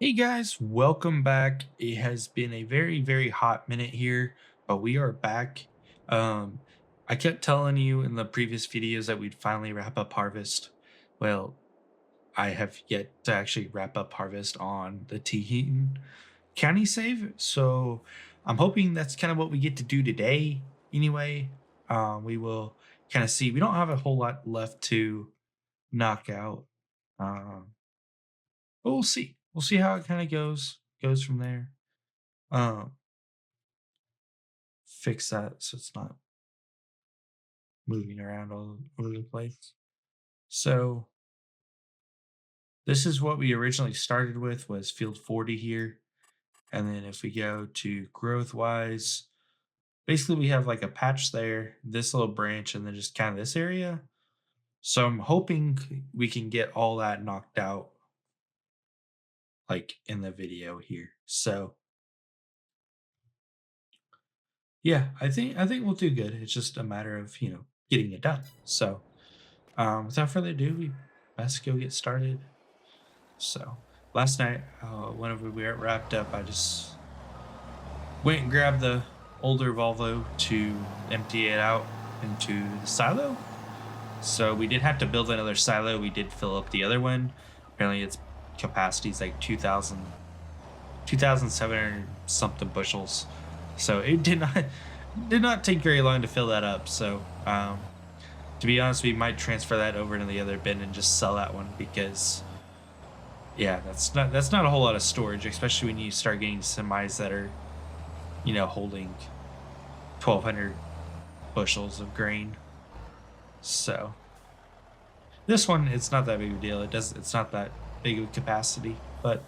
Hey guys, welcome back. It has been a very hot minute here, but we are back. Um, I kept telling you in the previous videos that we'd finally wrap up harvest. Well, I have yet to actually wrap up harvest on the Taheton County save, so I'm hoping that's kind of what we get to do today. Anyway, we will kind of see. We don't have a whole lot left to knock out. Um, but we'll see. We'll see how it kind of goes from there. Um, Fix that so it's not moving around all over the place. So this is what we originally started with was field 40 here. And then if we go to growth wise, basically we have like a patch there, this little branch, and then just kind of this area. So I'm hoping we can get all that knocked out like in the video here. So yeah, I think we'll do good. It's just a matter of, getting it done. So without further ado, we best go get started. So last night, whenever we were wrapped up, I just went and grabbed the older Volvo to empty it out into the silo. So we did have to build another silo. We did fill up the other one. Apparently its capacity is like 2,700 something bushels. So it did not take very long to fill that up. So to be honest, we might transfer that over to the other bin and just sell that one because yeah, that's not a whole lot of storage, especially when you start getting semis that are, holding 1,200 bushels of grain. So this one, it's not that big of a deal. It's not that big of a capacity. But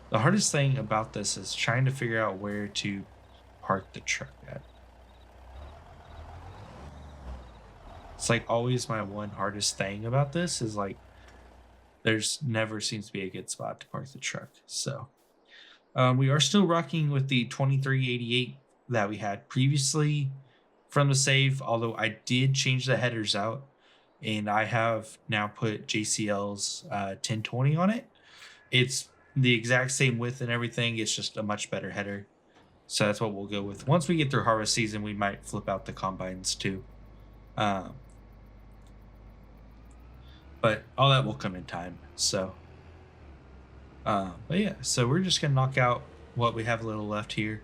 the hardest thing about this is trying to figure out where to park the truck at. It's like always my one hardest thing about this is like there's never seems to be a good spot to park the truck. So we are still rocking with the 2388 that we had previously from the save, although I did change the headers out and I have now put JCL's 1020 on it. It's the exact same width and everything. It's just a much better header. So that's what we'll go with. Once we get through harvest season, we might flip out the combines too. Um, but all that will come in time. So but yeah, so we're just gonna knock out what we have a little left here.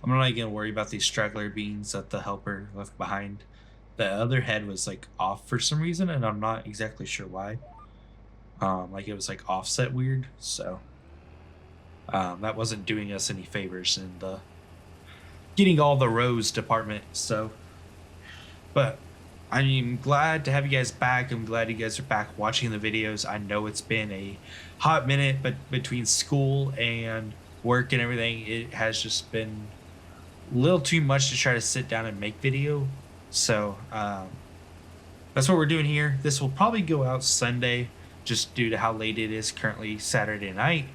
I'm not gonna worry about these straggler beans that the helper left behind. The other head was like off for some reason, and I'm not exactly sure why. Like it was like offset weird, so that wasn't doing us any favors in the getting all the rows department. So, but I'm glad to have you guys back. I'm glad you guys are back watching the videos. I know it's been a hot minute, but between school and work and everything, it has just been a little too much to try to sit down and make video. So that's what we're doing here. This will probably go out Sunday just due to how late it is currently Saturday night.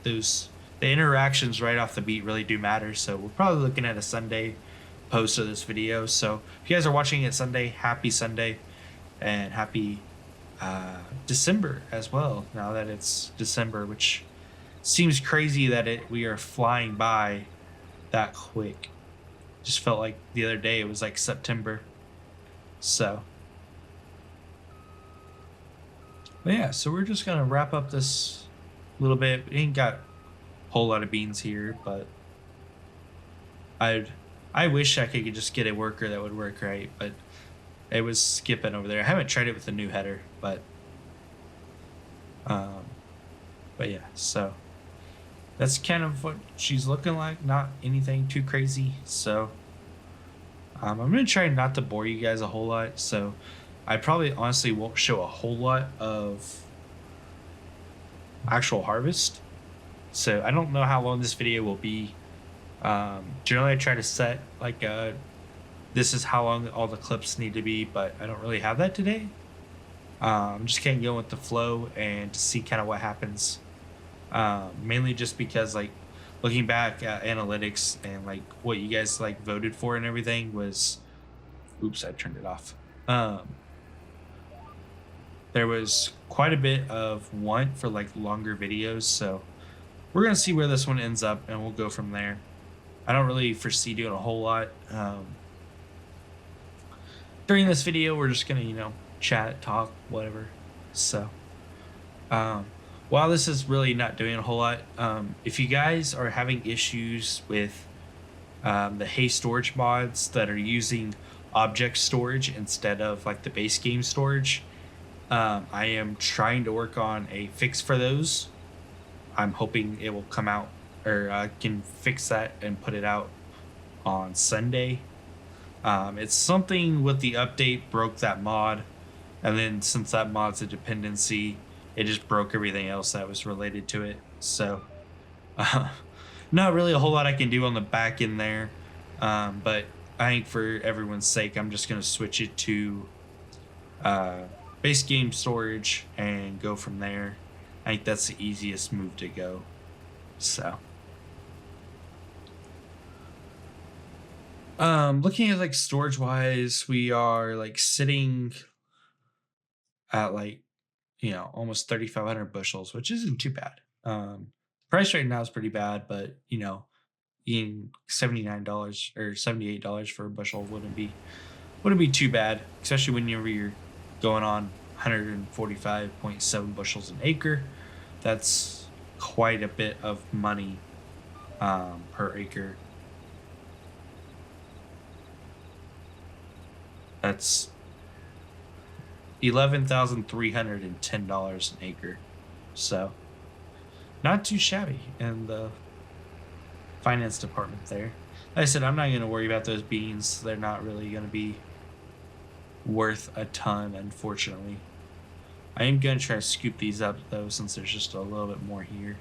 Those the interactions right off the beat really do matter. So we're probably looking at a Sunday post of this video. So if you guys are watching it Sunday, happy Sunday and happy December as well. Now that it's December, which seems crazy that we are flying by that quick. Just felt like the other day it was like September. So, but yeah, so we're just gonna wrap up this little bit. We ain't got a whole lot of beans here, but I wish I could just get a worker that would work right, but it was skipping over there. I haven't tried it with the new header, um, but yeah, so that's kind of what she's looking like. Not anything too crazy. So I'm gonna try not to bore you guys a whole lot. So I probably honestly won't show a whole lot of actual harvest. So I don't know how long this video will be. Generally I try to set like this is how long all the clips need to be, but I don't really have that today. I'm just kind of going with the flow and to see kind of what happens. Mainly just because like looking back at analytics and like what you guys like voted for and everything was, oops, I turned it off. there was quite a bit of want for like longer videos. So we're gonna see where this one ends up, and we'll go from there. I don't really foresee doing a whole lot. During this video, we're just gonna, chat, talk, whatever. So, um, while this is really not doing a whole lot, if you guys are having issues with the Hay storage mods that are using object storage instead of like the base game storage, I am trying to work on a fix for those. I'm hoping it will come out, or can fix that and put it out on Sunday. It's something with the update broke that mod, and then since that mod's a dependency, it just broke everything else that was related to it. So, uh, not really a whole lot I can do on the back end there. But I think for everyone's sake, I'm just gonna switch it to uh, base game storage and go from there. I think that's the easiest move to go. So, looking at like storage wise, we are like sitting at like, almost 3,500 bushels, which isn't too bad. Price right now is pretty bad, but eating $79 or $78 for a bushel wouldn't be too bad, especially whenever you're going on 145.7 bushels an acre. That's quite a bit of money per acre. That's $11,310 an acre. So not too shabby in the finance department there. Like I said, I'm not going to worry about those beans. They're not really going to be worth a ton, unfortunately. I am going to try to scoop these up, though, since there's just a little bit more here.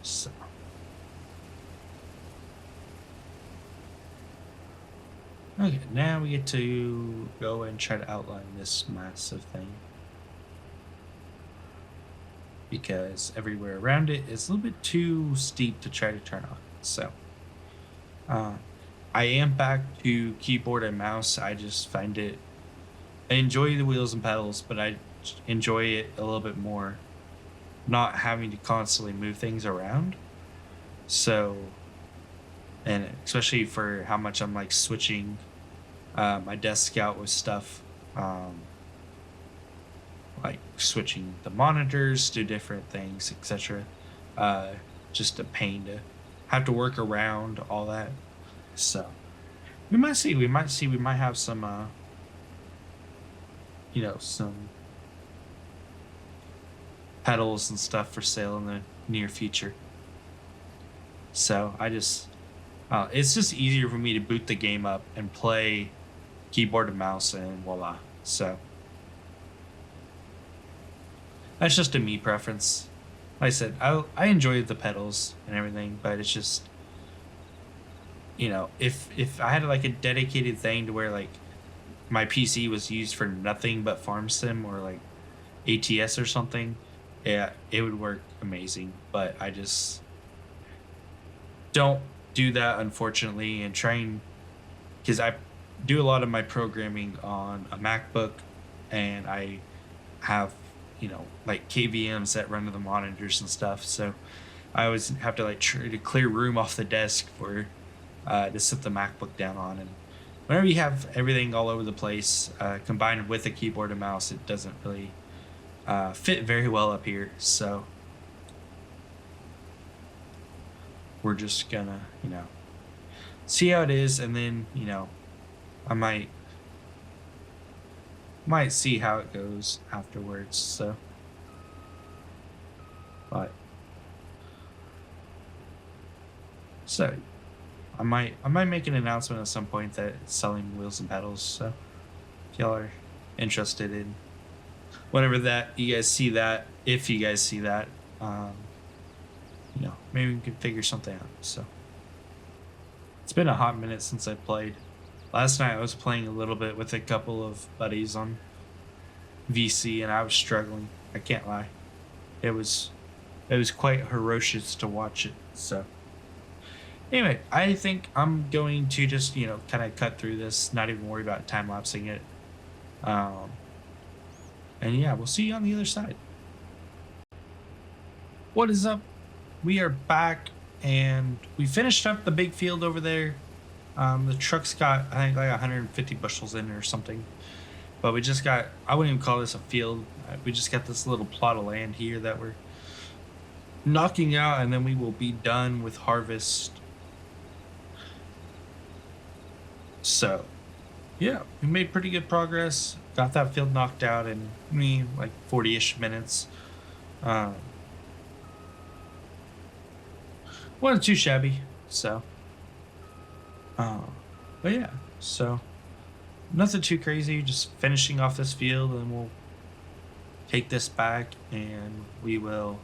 So. Okay, now we get to go and try to outline this massive thing, because everywhere around it is a little bit too steep to try to turn on. So, uh, I am back to keyboard and mouse. I just find I enjoy the wheels and pedals, but I enjoy it a little bit more not having to constantly move things around. So, and especially for how much I'm like switching my desk out with stuff, like switching the monitors to different things, etc. Just a pain to have to work around all that. So we might have some some pedals and stuff for sale in the near future. So it's just easier for me to boot the game up and play keyboard and mouse, and voila. So that's just a me preference. Like I said, I enjoy the pedals and everything, but it's just, if I had like a dedicated thing to where like my PC was used for nothing but farm sim or like ATS or something, yeah, it would work amazing. But I just don't do that, unfortunately, and trying, because I do a lot of my programming on a MacBook, and I have like KVMs that run to the monitors and stuff. So I always have to like try to clear room off the desk for to sit the MacBook down on. And whenever you have everything all over the place, combined with a keyboard and mouse, it doesn't really fit very well up here. So we're just gonna see how it is, and then I might see how it goes afterwards. So, but so I might make an announcement at some point that it's selling wheels and pedals. So if y'all are interested in whenever that you guys see that, if you guys see that, maybe we can figure something out. So it's been a hot minute since I played. Last night I was playing a little bit with a couple of buddies on VC, and I was struggling. I can't lie. It was quite ferocious to watch it. So Anyway, I think I'm going to just, kind of cut through this, not even worry about time lapsing it. Um, and yeah, we'll see you on the other side. What is up? We are back and we finished up the big field over there. The truck's got, I think, like 150 bushels in it or something. But we just got, I wouldn't even call this a field. We just got this little plot of land here that we're knocking out, and then we will be done with harvest. So, yeah, we made pretty good progress. Got that field knocked out in like 40-ish minutes. Um, wasn't too shabby. So, uh, but yeah, so nothing too crazy. Just finishing off this field, and we'll take this back, and we will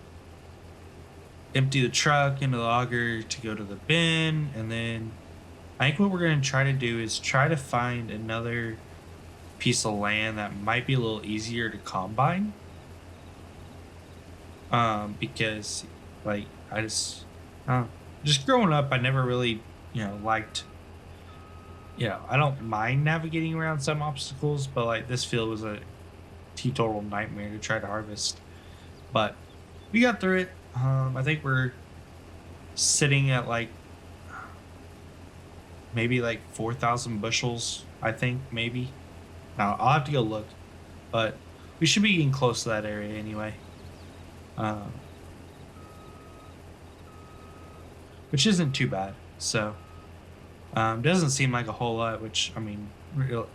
empty the truck into the auger to go to the bin, and then I think what we're going to try to do is try to find another piece of land that might be a little easier to combine. Because like just growing up, I never really, liked, I don't mind navigating around some obstacles, but like this field was a teetotal nightmare to try to harvest. But we got through it. I think we're sitting at like maybe like 4,000 bushels, I think, maybe. Now, I'll have to go look, but we should be getting close to that area anyway. Um, which isn't too bad. So, doesn't seem like a whole lot, which, I mean, real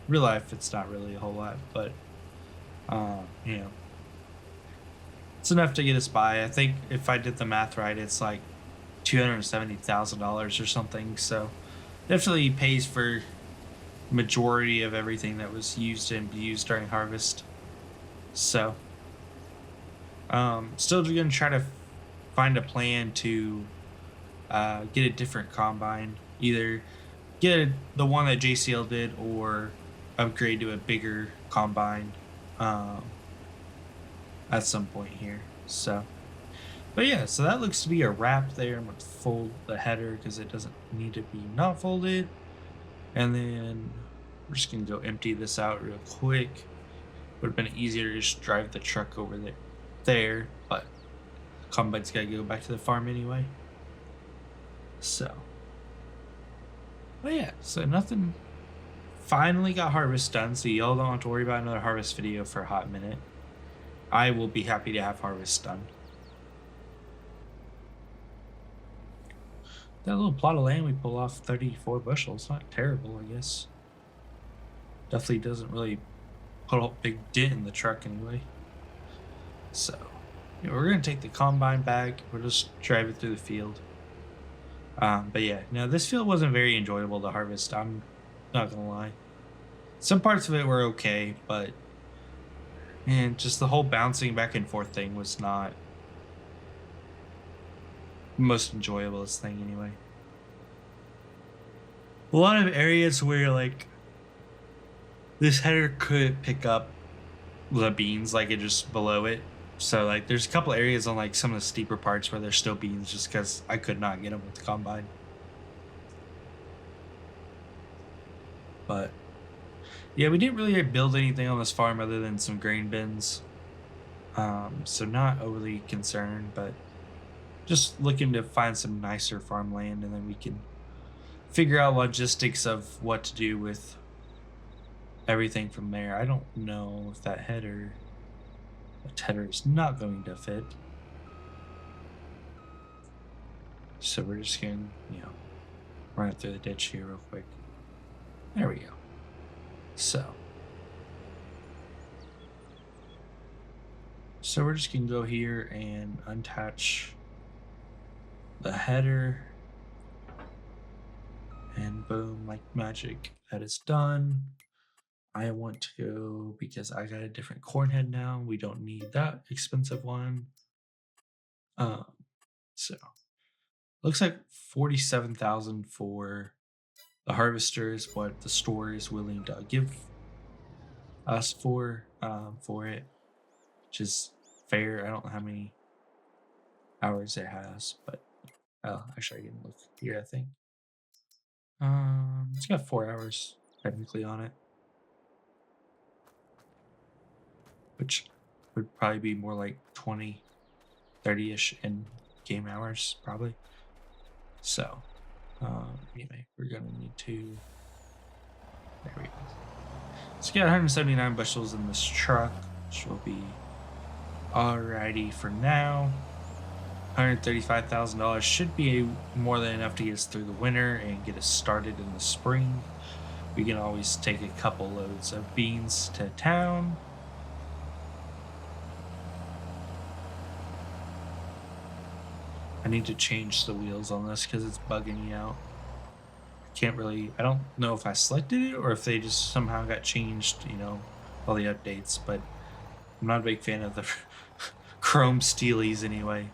life, it's not really a whole lot, but, you know, it's enough to get us by. I think if I did the math right, it's like $270,000 or something. So, definitely pays for majority of everything that was used and abused during harvest. So, still going to try to find a plan to get a different combine, either the one that JCL did or upgrade to a bigger combine at some point here. So, but yeah, so that looks to be a wrap there. I'm going to fold the header because it doesn't need to be not folded. And then we're just going to go empty this out real quick. Would have been easier to just drive the truck over there, but combine's got to go back to the farm anyway. So, but yeah, so nothing. Finally got harvest done, so y'all don't have to worry about another harvest video for a hot minute. I will be happy to have harvest done. That little plot of land we pull off 34 bushels, not terrible, I guess. Definitely doesn't really put a big dent in the truck anyway. So, we're going to take the combine back. We'll just drive it through the field. But yeah, no, this field wasn't very enjoyable to harvest. I'm not going to lie. Some parts of it were okay, but just the whole bouncing back and forth thing was not the most enjoyablest thing anyway. A lot of areas where like this header could pick up the beans, like it just below it. So like there's a couple areas on like some of the steeper parts where there's still beans just because I could not get them with the combine. But yeah, we didn't really build anything on this farm other than some grain bins. So not overly concerned, but just looking to find some nicer farmland, and then we can figure out logistics of what to do with everything from there. I don't know if that header is not going to fit. So we're just going to, run it through the ditch here real quick. There we go. So we're just going to go here and unattach the header. And boom, like magic, that is done. I want to go because I got a different corn head now. We don't need that expensive one. So looks like 47,000 for the harvester is what the store is willing to give us for it, which is fair. I don't know how many hours it has, but Oh, actually, I can look here, I think. It's got 4 hours technically on it, which would probably be more like 20, 30-ish in game hours, probably. So, anyway, we're gonna need to. There we go. Let's get 179 bushels in this truck, which will be alrighty for now. $135,000 should be more than enough to get us through the winter and get us started in the spring. We can always take a couple loads of beans to town. I need to change the wheels on this because it's bugging me out. Can't really, I don't know if I selected it or if they just somehow got changed, all the updates, but I'm not a big fan of the chrome steelies anyway.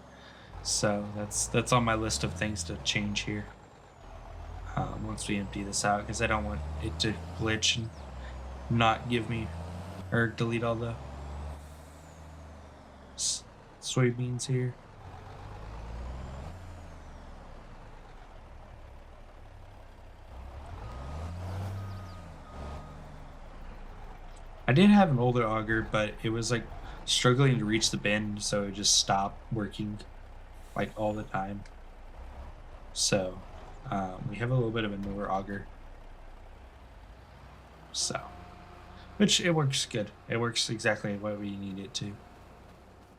So that's on my list of things to change here. Once we empty this out, because I don't want it to glitch and not give me or delete all the soybeans here. I did have an older auger, but it was like struggling to reach the bin, so it just stopped working like all the time. So we have a little bit of a newer auger. So, which it works good. It works exactly what we need it to.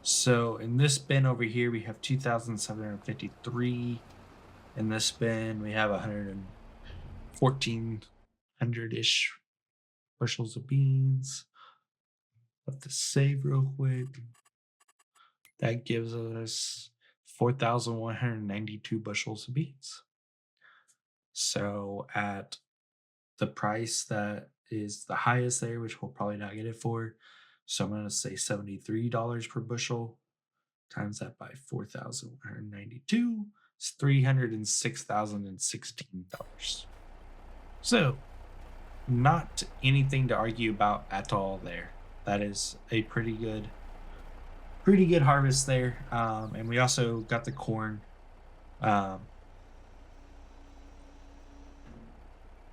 So in this bin over here, we have 2,753. In this bin, we have 11400-ish bushels of beans. Let this save real quick. That gives us 4,192 bushels of beans. So at the price that is the highest there, which we'll probably not get it for, so I'm going to say $73 per bushel. Times that by 4,192. It's $306,016. So, not anything to argue about at all there. That is a pretty good harvest there. And we also got the corn.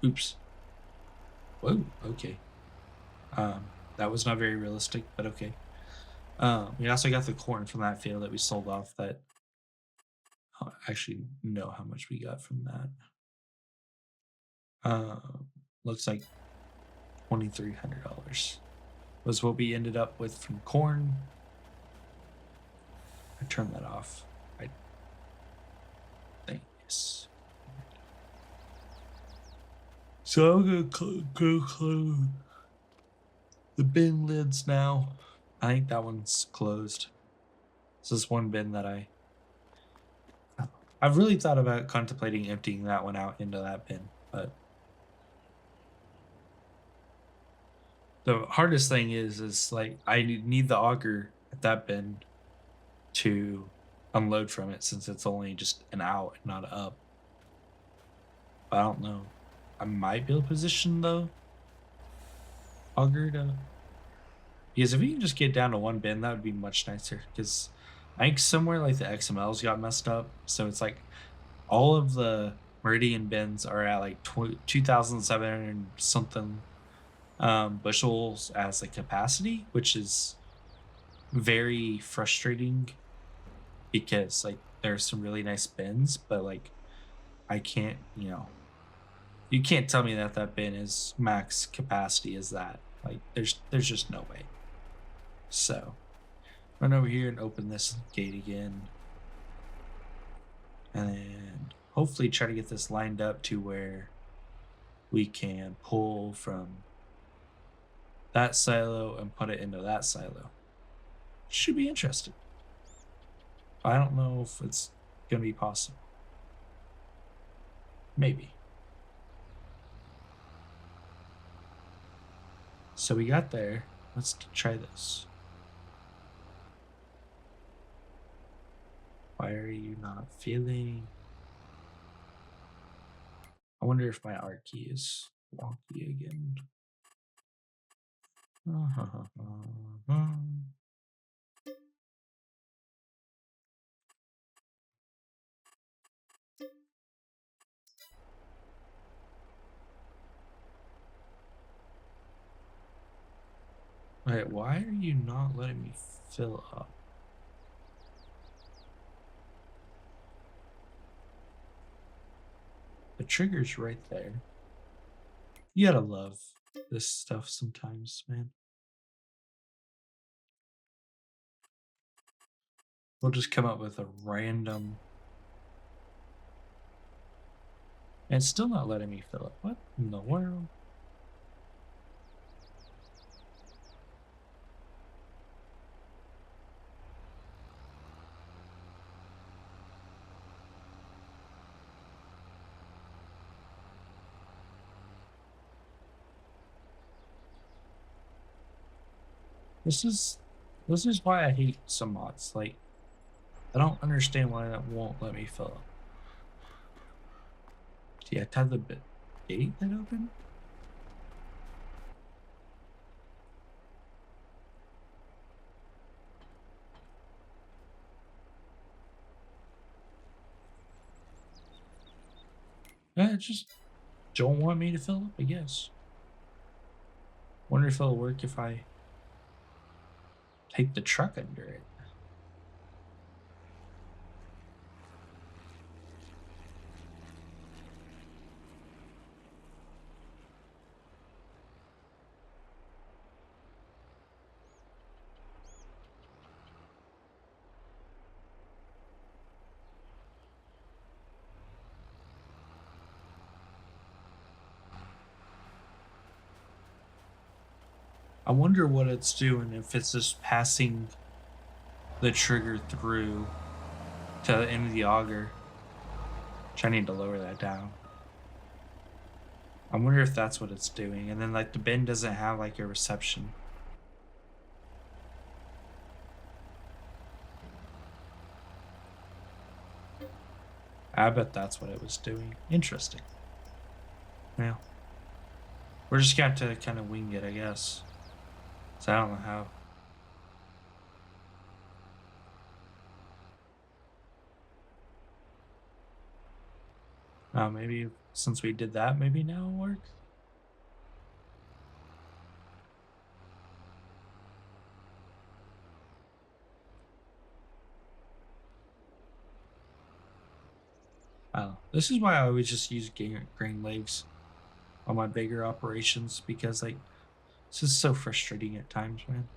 Oops. Whoa. Okay. That was not very realistic, but okay. We also got the corn from that field that we sold off. That I actually know how much we got from that. Looks like $2,300 was what we ended up with from corn. I turned that off. I think yes. So I'm gonna go close the bin lids now. I think that one's closed. This is one bin that I've really thought about contemplating emptying that one out into that bin, but the hardest thing is like I need the auger at that bin to unload from it since it's only just an out, not an up. I don't know. I might be able to position the auger to, because if we can just get down to one bin, that would be much nicer. Because I think somewhere like the XMLs got messed up, so it's like all of the Meridian bins are at like 2,700 something bushels as a capacity, which is very frustrating because like there's some really nice bins, but like I can't, you can't tell me that that bin is max capacity is that. Like there's just no way. So run over here and open this gate again. And hopefully try to get this lined up to where we can pull from that silo and put it into that silo. Should be interesting. I don't know if it's going to be possible. Maybe. So we got there. Let's try this. Why are you not feeling? I wonder if my R key is wonky again. Wait, why are you not letting me fill up? The trigger's right there. You gotta love this stuff sometimes, man. We'll just come up with a random. And it's still not letting me fill up. What in the world? This is this is why I hate some mods. Like, I don't understand why that won't let me fill up. See, I have the gate that open. It just don't want me to fill up, I guess. Wonder if it'll work if I take the truck under it. I wonder what it's doing, if it's just passing the trigger through to the end of the auger. Which I need to lower that down. I wonder if that's what it's doing. And then like the bin doesn't have like a reception. I bet that's what it was doing. Interesting. Well, we're just going to kind of wing it, I guess. So I don't know how. Maybe since we did that, maybe now it'll work. I don't know. This is why I always just use grain legs on my bigger operations, because like this is so frustrating at times, man.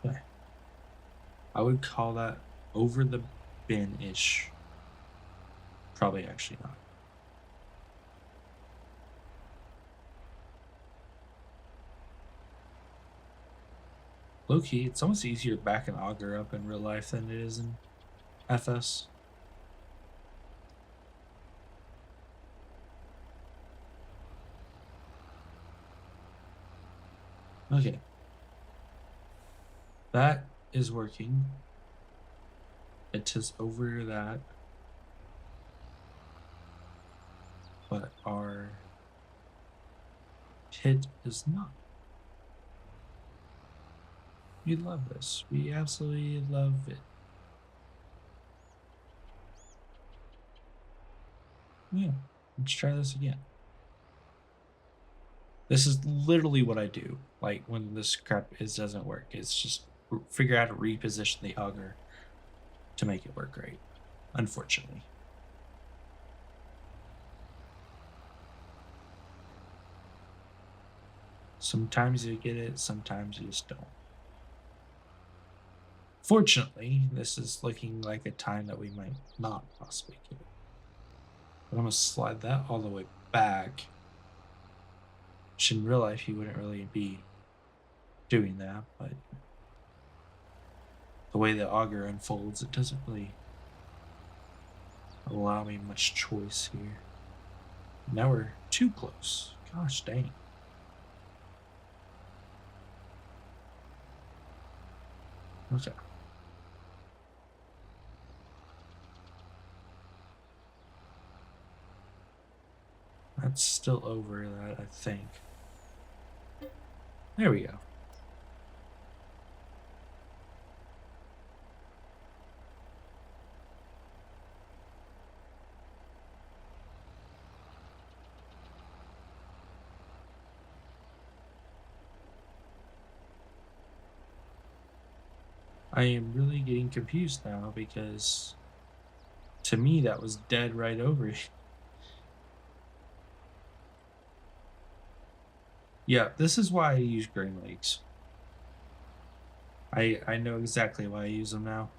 Yeah. I would call that over the bin-ish. Probably actually not. Low key, it's almost easier to back an auger up in real life than it is in FS. Okay. That is working. It is over that. But our kit is not. We love this. We absolutely love it. Yeah. Let's try this again. This is literally what I do. Like when this crap doesn't work. It's just figure out how to reposition the auger to make it work right. Unfortunately. Sometimes you get it, sometimes you just don't. Fortunately, this is looking like a time that we might not possibly get it. But I'm gonna slide that all the way back. Which in real life you wouldn't really be doing that, but the way the auger unfolds, it doesn't really allow me much choice here. Now we're too close. Gosh dang. Okay. That's still over that, I think. There we go. I am really getting confused now because to me that was dead right over it. Yeah, this is why I use grain lakes. I know exactly why I use them now.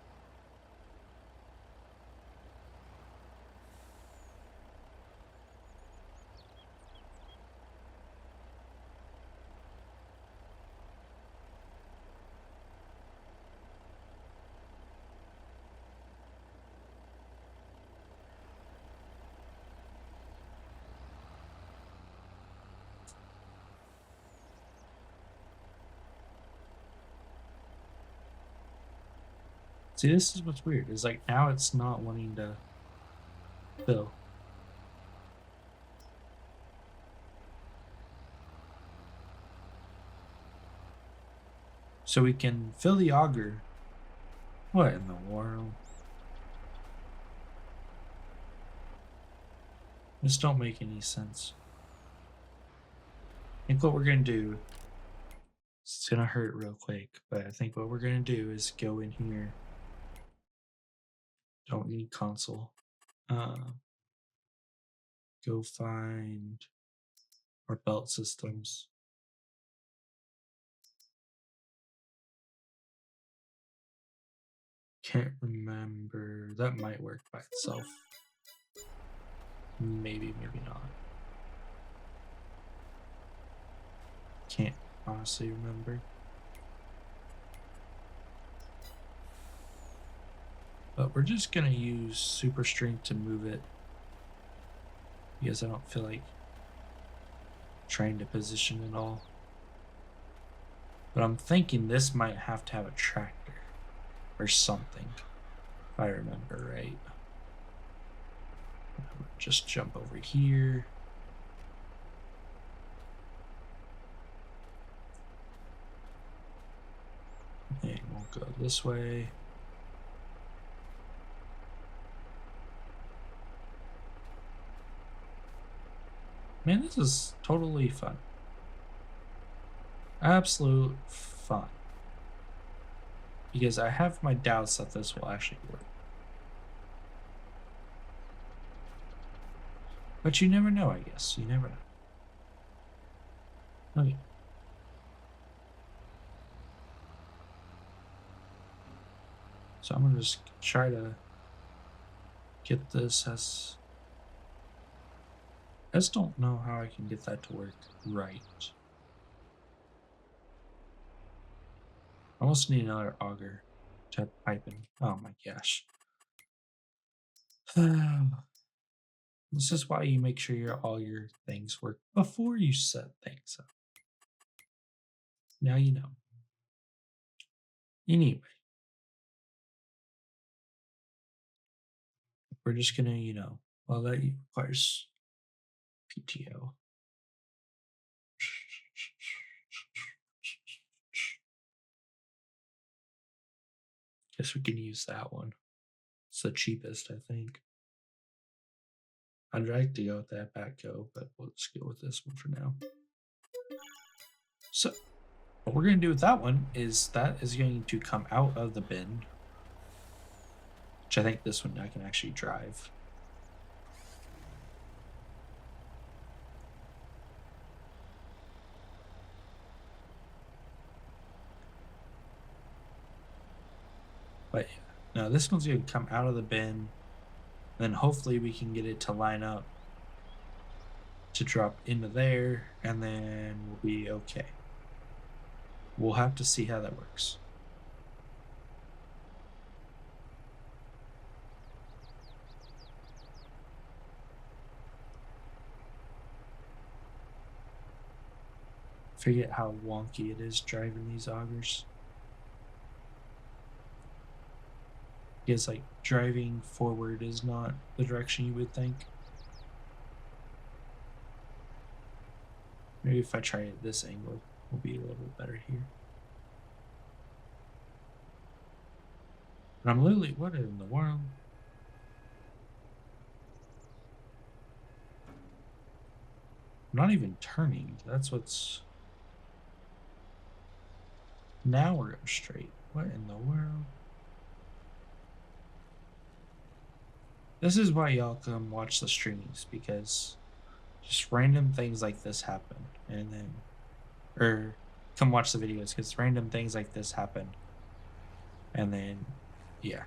See, this is what's weird. Is like now it's not wanting to fill. So we can fill the auger. What in the world? This don't make any sense. I think what we're gonna do, it's gonna hurt real quick, but I think what we're gonna do is go in here. Don't need console. Go find our belt systems. Can't remember. That might work by itself. Maybe, maybe not. Can't honestly remember. But we're just gonna use super strength to move it because I don't feel like trying to position it all. But I'm thinking this might have to have a tractor or something, if I remember right. Just jump over here. And we'll go this way. Man, this is totally fun. Absolute fun. Because I have my doubts that this will actually work. But you never know, I guess. You never know. Okay. So I'm gonna just try to get this as... I just don't know how I can get that to work right. I almost need another auger to pipe in. Oh my gosh. This is why you make sure all your things work before you set things up. Now you know. Anyway, we're just gonna, well, that requires PTO. Guess we can use that one. It's the cheapest, I think. I'd like to go with that backhoe, but let's go with this one for now. So what we're going to do with that one is that is going to come out of the bin, which I think this one I can actually drive. But yeah, no, this one's going to come out of the bin. Then hopefully we can get it to line up to drop into there, and then we'll be okay. We'll have to see how that works. Forget how wonky it is driving these augers. Because like driving forward is not the direction you would think. Maybe if I try it at this angle, will be a little bit better here. But I'm literally, what in the world? I'm not even turning. That's what's... Now we're going straight. What in the world? This is why y'all come watch the streamings, because just random things like this happen, and then, or come watch the videos because random things like this happen, and then, yeah.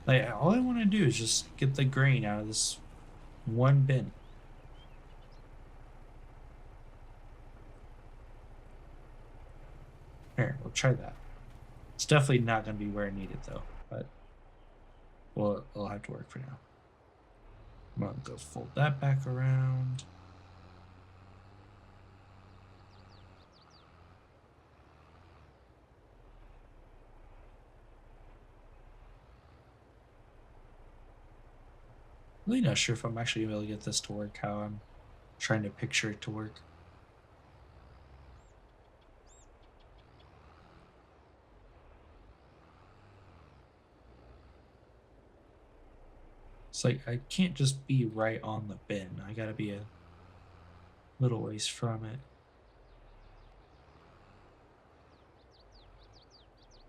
Like, all I want to do is just get the grain out of this one bin. Here, we'll try that. It's definitely not going to be where I need it, though, but well, it'll have to work for now. I'm going to go fold that back around. Really not sure if I'm actually able to get this to work how I'm trying to picture it to work. It's like I can't just be right on the bin. I gotta be a little ways from it.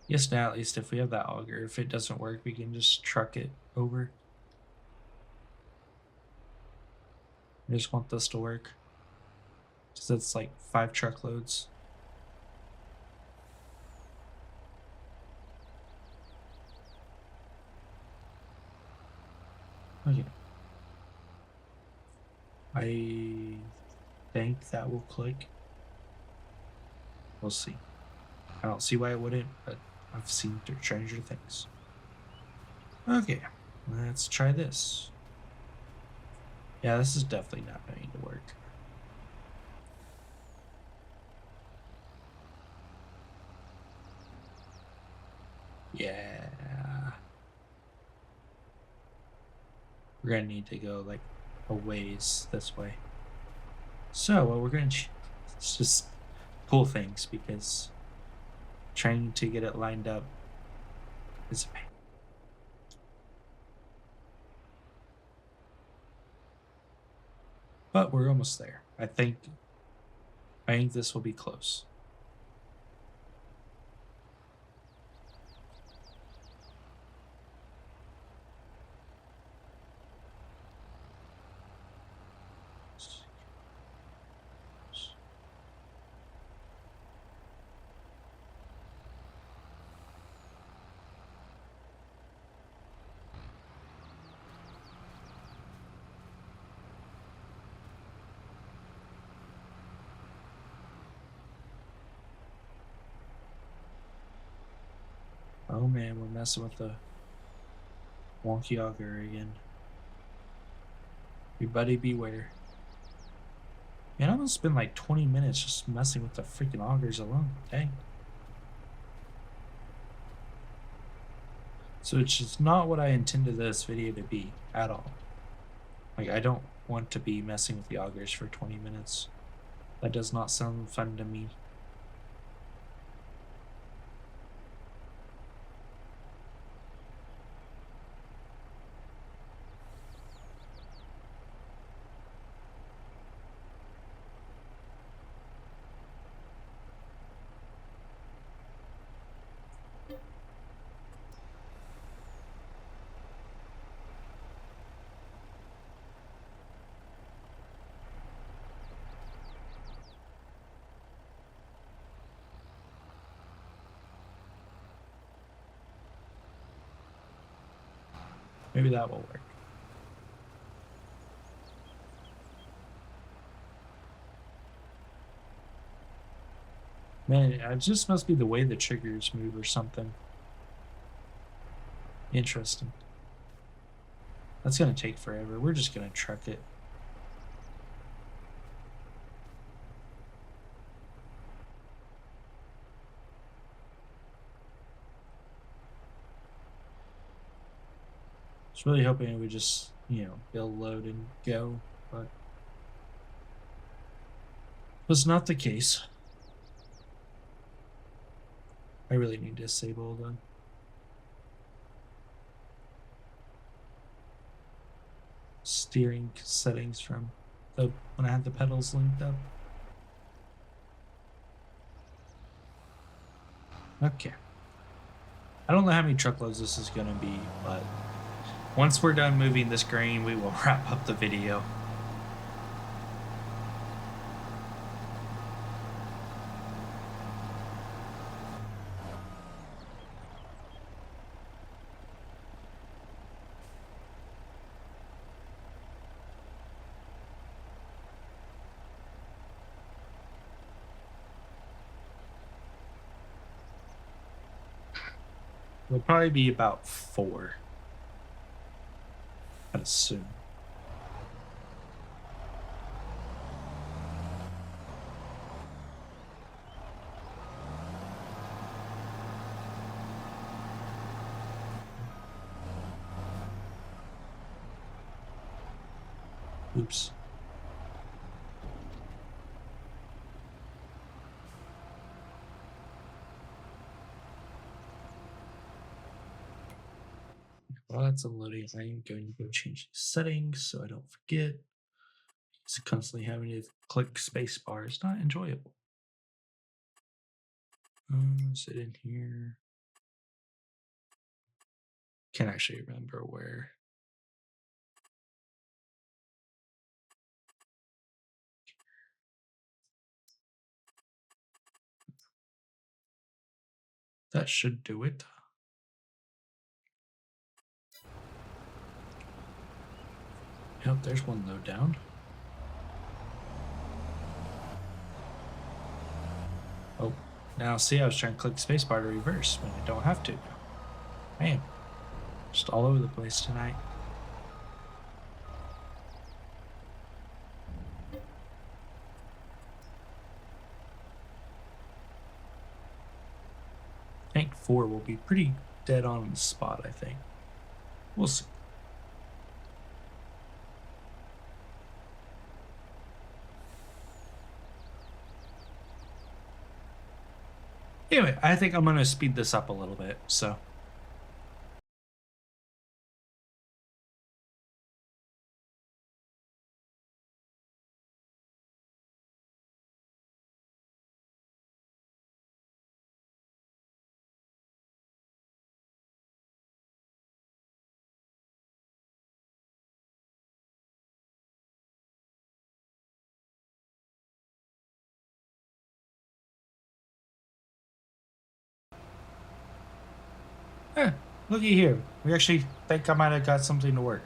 Yes, now at least if we have that auger, if it doesn't work, we can just truck it over. I just want this to work. Because it's like 5 truckloads. Okay. I think that will click. We'll see. I don't see why it wouldn't, but I've seen stranger things. Okay, let's try this. Yeah, this is definitely not going to work. Yeah. We're going to need to go like a ways this way. So what we're going to do is just pull things, because trying to get it lined up is a pain. But we're almost there. I think this will be close. Oh man, we're messing with the wonky auger again. Everybody beware. Man, I'm gonna spend like 20 minutes just messing with the freaking augers alone. Dang. So it's just not what I intended this video to be at all. Like, I don't want to be messing with the augers for 20 minutes. That does not sound fun to me. Maybe that will work. Man, it just must be the way the triggers move or something. Interesting. That's gonna take forever. We're just gonna truck it. I was really hoping it would just, build, load, and go, but was not the case. I really need to disable the steering settings from when I had the pedals linked up. Okay, I don't know how many truckloads this is going to be, but once we're done moving this grain, we will wrap up the video. It'll probably be about 4, I'd assume. Oops. While that's loading, I'm going to go change the settings so I don't forget. Because constantly having to click spacebar is not enjoyable. Is it in here? Can't actually remember where. That should do it. Yep, there's one load down. Oh, now see, I was trying to click spacebar to reverse when I don't have to. Man, just all over the place tonight. Tank 4 will be pretty dead on the spot, I think. We'll see. Anyway, I think I'm going to speed this up a little bit, so. Looky here. We actually think I might have got something to work.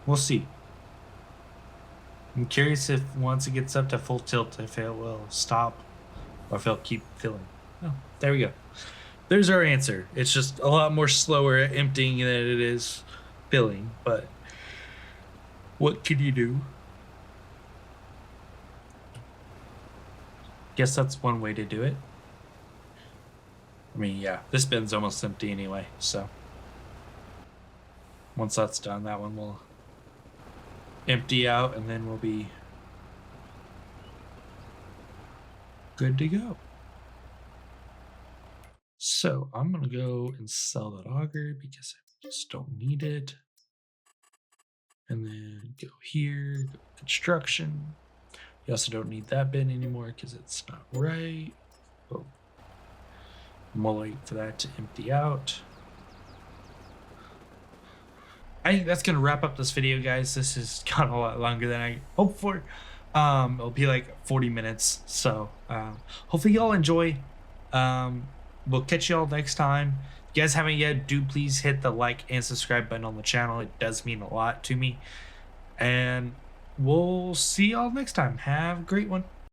We'll see. I'm curious if once it gets up to full tilt, if it will stop or if it'll keep filling. Oh, there we go. There's our answer. It's just a lot more slower at emptying than it is filling, but what can you do? Guess that's one way to do it. I mean, yeah, this bin's almost empty anyway, so once that's done, that one will empty out and then we'll be good to go. So I'm gonna go and sell that auger because I just don't need it. And then go here, go construction. You also don't need that bin anymore because it's not right. Oh. I'm gonna wait for that to empty out. I think that's gonna wrap up this video, guys. This has gone a lot longer than I hoped for. It'll be like 40 minutes. So hopefully y'all enjoy. We'll catch y'all next time. If you guys haven't yet, do please hit the like and subscribe button on the channel. It does mean a lot to me. And we'll see y'all next time. Have a great one.